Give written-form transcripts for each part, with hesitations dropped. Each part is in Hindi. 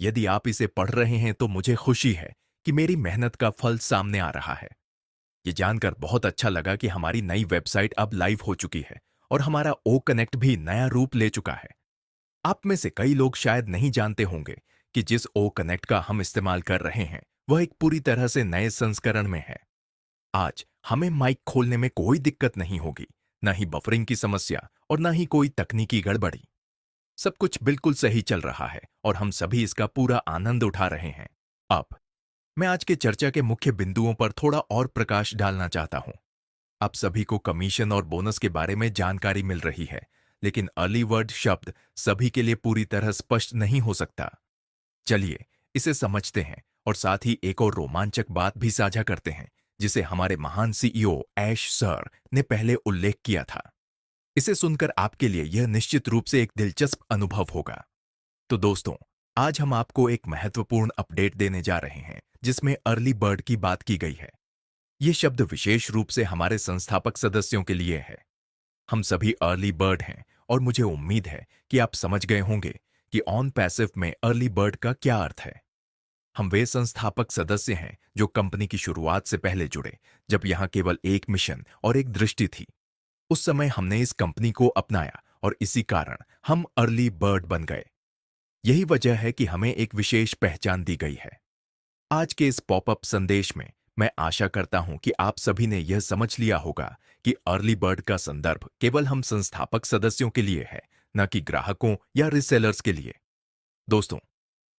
यदि आप इसे पढ़ रहे हैं तो मुझे खुशी है कि मेरी मेहनत का फल सामने आ रहा है। ये जानकर बहुत अच्छा लगा कि हमारी नई वेबसाइट अब लाइव हो चुकी है और हमारा ओ कनेक्ट भी नया रूप ले चुका है। आप में से कई लोग शायद नहीं जानते होंगे कि जिस ओ कनेक्ट का हम इस्तेमाल कर रहे हैं वह एक पूरी तरह से नए संस्करण में है। आज हमें माइक खोलने में कोई दिक्कत नहीं होगी, न ही बफरिंग की समस्या और न ही कोई तकनीकी गड़बड़ी। सब कुछ बिल्कुल सही चल रहा है और हम सभी इसका पूरा आनंद उठा रहे हैं। अब मैं आज के चर्चा के मुख्य बिंदुओं पर थोड़ा और प्रकाश डालना चाहता हूं। आप सभी को कमीशन और बोनस के बारे में जानकारी मिल रही है, लेकिन अर्ली वर्ड शब्द सभी के लिए पूरी तरह स्पष्ट नहीं हो सकता। चलिए इसे समझते हैं और साथ ही एक और रोमांचक बात भी साझा करते हैं, जिसे हमारे महान सीईओ ऐश सर ने पहले उल्लेख किया था। इसे सुनकर आपके लिए यह निश्चित रूप से एक दिलचस्प अनुभव होगा। तो दोस्तों, आज हम आपको एक महत्वपूर्ण अपडेट देने जा रहे हैं जिसमें अर्ली बर्ड की बात की गई है। यह शब्द विशेष रूप से हमारे संस्थापक सदस्यों के लिए है। हम सभी अर्ली बर्ड हैं और मुझे उम्मीद है कि आप समझ गए होंगे कि ऑन पैसिव में अर्ली बर्ड का क्या अर्थ है। हम वे संस्थापक सदस्य हैं जो कंपनी की शुरुआत से पहले जुड़े, जब यहां केवल एक मिशन और एक दृष्टि थी। उस समय हमने इस कंपनी को अपनाया और इसी कारण हम अर्ली बर्ड बन गए। यही वजह है कि हमें एक विशेष पहचान दी गई है। आज के इस पॉपअप संदेश में मैं आशा करता हूं कि आप सभी ने यह समझ लिया होगा कि अर्ली बर्ड का संदर्भ केवल हम संस्थापक सदस्यों के लिए है, न कि ग्राहकों या रिसेलर्स के लिए। दोस्तों,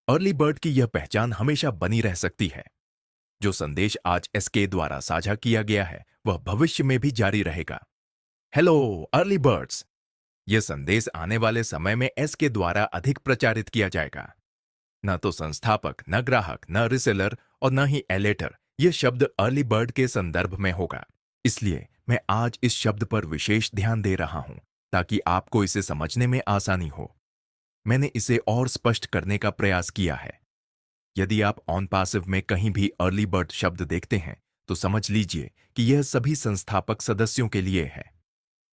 अर्ली बर्ड की यह पहचान हमेशा बनी रह सकती है। जो संदेश आज एसके द्वारा साझा किया गया है वह भविष्य में भी जारी रहेगा। Hello early birds! यह संदेश आने वाले समय में एसके द्वारा अधिक प्रचारित किया जाएगा। न तो संस्थापक, न ग्राहक, न रिसेलर और न ही एलेटर यह शब्द अर्ली बर्ड के संदर्भ में होगा। इसलिए मैं आज इस शब्द पर विशेष ध्यान दे रहा हूं ताकि आपको इसे समझने में आसानी हो। मैंने इसे और स्पष्ट करने का प्रयास किया है। यदि आप ऑन पैसिव में कहीं भी अर्ली बर्ड शब्द देखते हैं तो समझ लीजिए कि यह सभी संस्थापक सदस्यों के लिए है।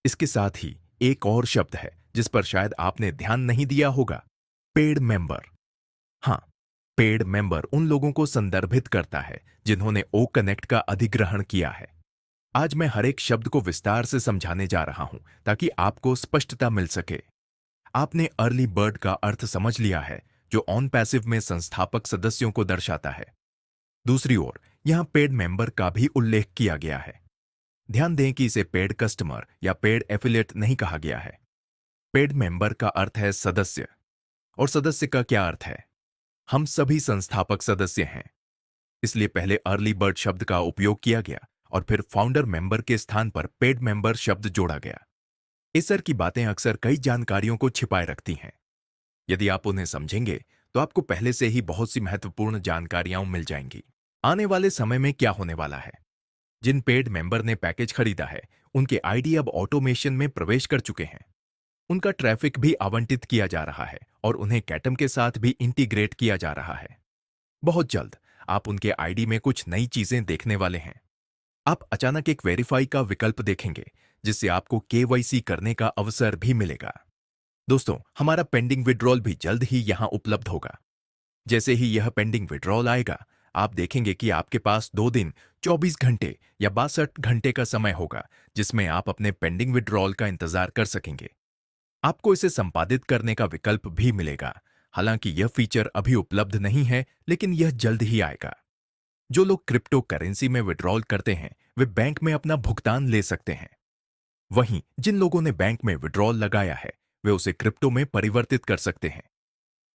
इसके साथ ही एक और शब्द है जिस पर शायद आपने ध्यान नहीं दिया होगा, पेड मेंबर। हाँ, पेड मेंबर उन लोगों को संदर्भित करता है जिन्होंने ओ कनेक्ट का अधिग्रहण किया है। आज मैं हर एक शब्द को विस्तार से समझाने जा रहा हूं ताकि आपको स्पष्टता मिल सके। आपने अर्ली बर्ड का अर्थ समझ लिया है, जो ऑन पैसिव में संस्थापक सदस्यों को दर्शाता है। दूसरी ओर यहां पेड मेंबर का भी उल्लेख किया गया है। ध्यान दें कि इसे पेड कस्टमर या पेड एफिलिएट नहीं कहा गया है। पेड मेंबर का अर्थ है सदस्य, और सदस्य का क्या अर्थ है? हम सभी संस्थापक सदस्य हैं। इसलिए पहले अर्ली बर्ड शब्द का उपयोग किया गया और फिर फाउंडर मेंबर के स्थान पर पेड मेंबर शब्द जोड़ा गया। इस तरह की बातें अक्सर कई जानकारियों को छिपाए रखती हैं। यदि आप उन्हें समझेंगे तो आपको पहले से ही बहुत सी महत्वपूर्ण जानकारियां मिल जाएंगी। आने वाले समय में क्या होने वाला है? जिन पेड मेंबर ने पैकेज खरीदा है उनके आईडी अब ऑटोमेशन में प्रवेश कर चुके हैं। उनका ट्रैफिक भी आवंटित किया जा रहा है और उन्हें कैटम के साथ भी इंटीग्रेट किया जा रहा है। बहुत जल्द आप उनके आईडी में कुछ नई चीजें देखने वाले हैं। आप अचानक एक वेरीफाई का विकल्प देखेंगे जिससे आपको केवाईसी करने का अवसर भी मिलेगा। दोस्तों, हमारा पेंडिंग विड्रॉल भी जल्द ही यहां उपलब्ध होगा। जैसे ही यह पेंडिंग विड्रॉल आएगा, आप देखेंगे कि आपके पास 2 दिन, 24 घंटे या 62 घंटे का समय होगा जिसमें आप अपने पेंडिंग विड्रॉल का इंतजार कर सकेंगे। आपको इसे संपादित करने का विकल्प भी मिलेगा। हालांकि यह फीचर अभी उपलब्ध नहीं है, लेकिन यह जल्द ही आएगा। जो लोग क्रिप्टो करेंसी में विड्रॉल करते हैं वे बैंक में अपना भुगतान ले सकते हैं। वहीं जिन लोगों ने बैंक में विड्रॉल लगाया है वे उसे क्रिप्टो में परिवर्तित कर सकते हैं।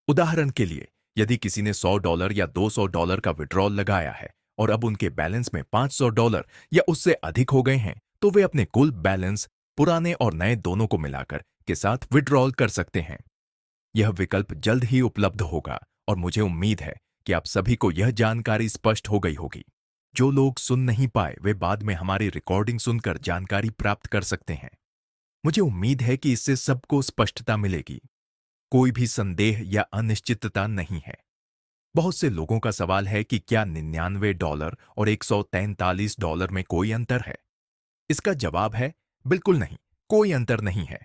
उदाहरण के लिए, यदि किसी ने $100 या $200 का विड्रॉल लगाया है और अब उनके बैलेंस में $500 या उससे अधिक हो गए हैं, तो वे अपने कुल बैलेंस पुराने और नए दोनों को मिलाकर के साथ विड्रॉल कर सकते हैं। यह विकल्प जल्द ही उपलब्ध होगा और मुझे उम्मीद है कि आप सभी को यह जानकारी स्पष्ट हो गई होगी। जो लोग सुन नहीं पाए वे बाद में हमारी रिकॉर्डिंग सुनकर जानकारी प्राप्त कर सकते हैं। मुझे उम्मीद है कि इससे सबको स्पष्टता मिलेगी। कोई भी संदेह या अनिश्चितता नहीं है। बहुत से लोगों का सवाल है कि क्या $99 और $143 में कोई अंतर है? इसका जवाब है बिल्कुल नहीं, कोई अंतर नहीं है।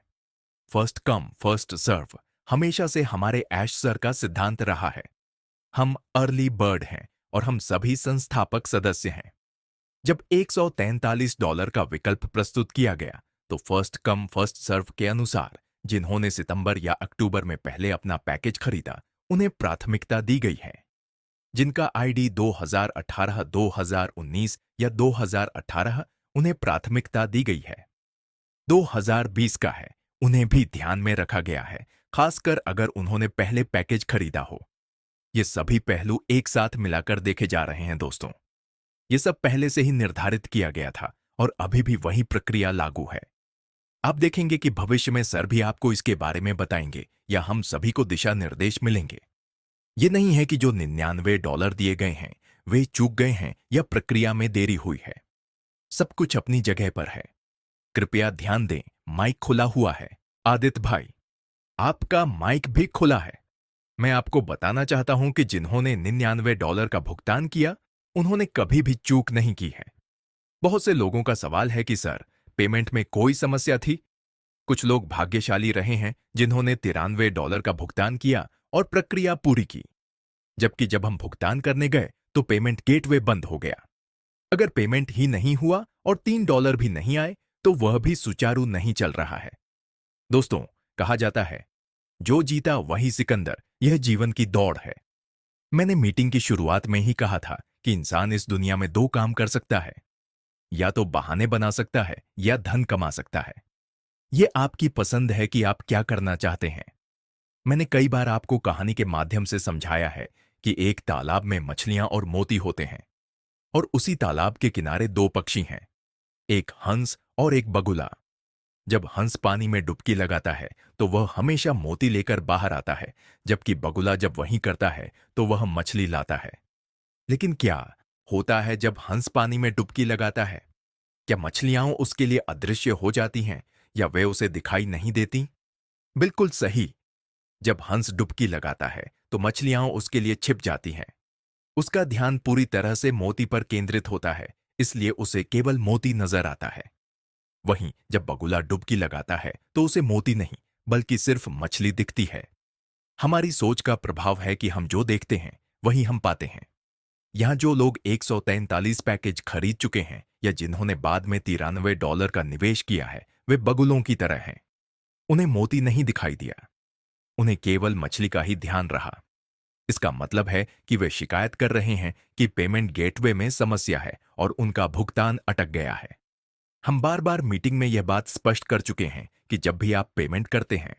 फर्स्ट कम फर्स्ट सर्व हमेशा से हमारे ऐश सर का सिद्धांत रहा है। हम अर्ली बर्ड हैं और हम सभी संस्थापक सदस्य हैं। जब $143 का विकल्प प्रस्तुत किया गया, तो फर्स्ट कम फर्स्ट सर्व के अनुसार जिन्होंने सितंबर या अक्टूबर में पहले अपना पैकेज खरीदा, उन्हें प्राथमिकता दी गई है। जिनका आईडी 2018, 2019 या 2018, उन्हें प्राथमिकता दी गई है। 2020 का है, उन्हें भी ध्यान में रखा गया है, खासकर अगर उन्होंने पहले पैकेज खरीदा हो। ये सभी पहलू एक साथ मिलाकर देखे जा रहे हैं दोस्तों। ये सब पहले से ही निर्धारित किया गया था और अभी भी वही प्रक्रिया लागू है। आप देखेंगे कि भविष्य में सर भी आपको इसके बारे में बताएंगे या हम सभी को दिशा निर्देश मिलेंगे। ये नहीं है कि जो $99 दिए गए हैं वे चूक गए हैं या प्रक्रिया में देरी हुई है। सब कुछ अपनी जगह पर है। कृपया ध्यान दें, माइक खुला हुआ है। आदित्य भाई, आपका माइक भी खुला है। मैं आपको बताना चाहता हूं कि जिन्होंने $99 का भुगतान किया, उन्होंने कभी भी चूक नहीं की है। बहुत से लोगों का सवाल है कि सर, पेमेंट में कोई समस्या थी? कुछ लोग भाग्यशाली रहे हैं जिन्होंने $93 का भुगतान किया और प्रक्रिया पूरी की, जबकि जब हम भुगतान करने गए तो पेमेंट गेटवे बंद हो गया। अगर पेमेंट ही नहीं हुआ और $3 भी नहीं आए, तो वह भी सुचारू नहीं चल रहा है। दोस्तों, कहा जाता है, जो जीता वही सिकंदर। यह जीवन की दौड़ है। मैंने मीटिंग की शुरुआत में ही कहा था कि इंसान इस दुनिया में दो काम कर सकता है, या तो बहाने बना सकता है या धन कमा सकता है। यह आपकी पसंद है कि आप क्या करना चाहते हैं। मैंने कई बार आपको कहानी के माध्यम से समझाया है कि एक तालाब में मछलियां और मोती होते हैं और उसी तालाब के किनारे दो पक्षी हैं, एक हंस और एक बगुला। जब हंस पानी में डुबकी लगाता है तो वह हमेशा मोती लेकर बाहर आता है, जबकि बगुला जब वही करता है तो वह मछली लाता है। लेकिन क्या होता है जब हंस पानी में डुबकी लगाता है? क्या मछलियां उसके लिए अदृश्य हो जाती हैं या वे उसे दिखाई नहीं देती? बिल्कुल सही। जब हंस डुबकी लगाता है तो मछलियां उसके लिए छिप जाती हैं। उसका ध्यान पूरी तरह से मोती पर केंद्रित होता है, इसलिए उसे केवल मोती नजर आता है। वहीं जब बगुला डुबकी लगाता है तो उसे मोती नहीं, बल्कि सिर्फ मछली दिखती है। हमारी सोच का प्रभाव है कि हम जो देखते हैं वही हम पाते हैं। यहां जो लोग 143 पैकेज खरीद चुके हैं या जिन्होंने बाद में $93 का निवेश किया है, वे बगुलों की तरह हैं। उन्हें मोती नहीं दिखाई दिया, उन्हें केवल मछली का ही ध्यान रहा। इसका मतलब है कि वे शिकायत कर रहे हैं कि पेमेंट गेटवे में समस्या है और उनका भुगतान अटक गया है। हम बार बार मीटिंग में यह बात स्पष्ट कर चुके हैं कि जब भी आप पेमेंट करते हैं